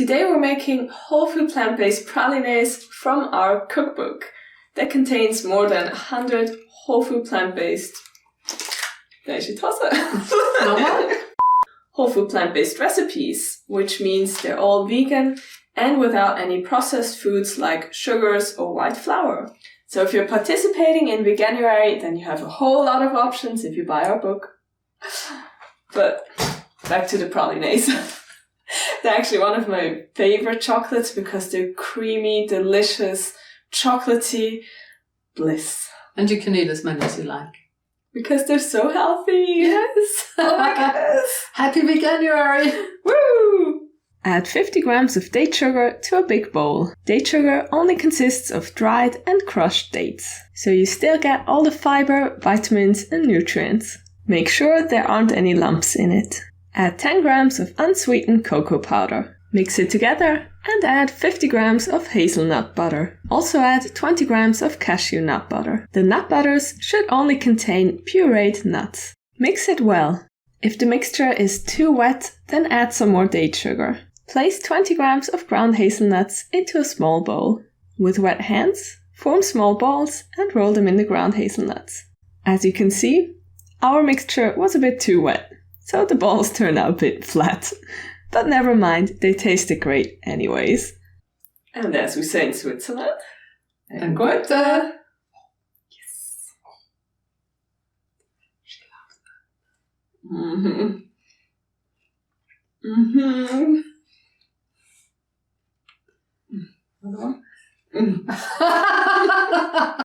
Today we're making whole food plant-based pralines from our cookbook that contains more than 100 whole food plant-based whole food plant-based recipes, which means they're all vegan and without any processed foods like sugars or white flour. So if you're participating in Veganuary, then you have a whole lot of options if you buy our book. But back to the pralines. They're actually one of my favorite chocolates because they're creamy, delicious, chocolatey bliss. And you can eat as many as you like. Because they're so healthy. Yes. Oh my goodness. Happy Veganuary. Woo! Add 50 grams of date sugar to a big bowl. Date sugar only consists of dried and crushed dates, so you still get all the fiber, vitamins and nutrients. Make sure there aren't any lumps in it. Add 10 grams of unsweetened cocoa powder. Mix it together and add 50 grams of hazelnut butter. Also add 20 grams of cashew nut butter. The nut butters should only contain pureed nuts. Mix it well. If the mixture is too wet, then add some more date sugar. Place 20 grams of ground hazelnuts into a small bowl. With wet hands, form small balls and roll them in the ground hazelnuts. As you can see, our mixture was a bit too wet, so the balls turned out a bit flat. But never mind, they tasted great anyways. And as we say in Switzerland, and Guetä. Yes. She loves that. Another one?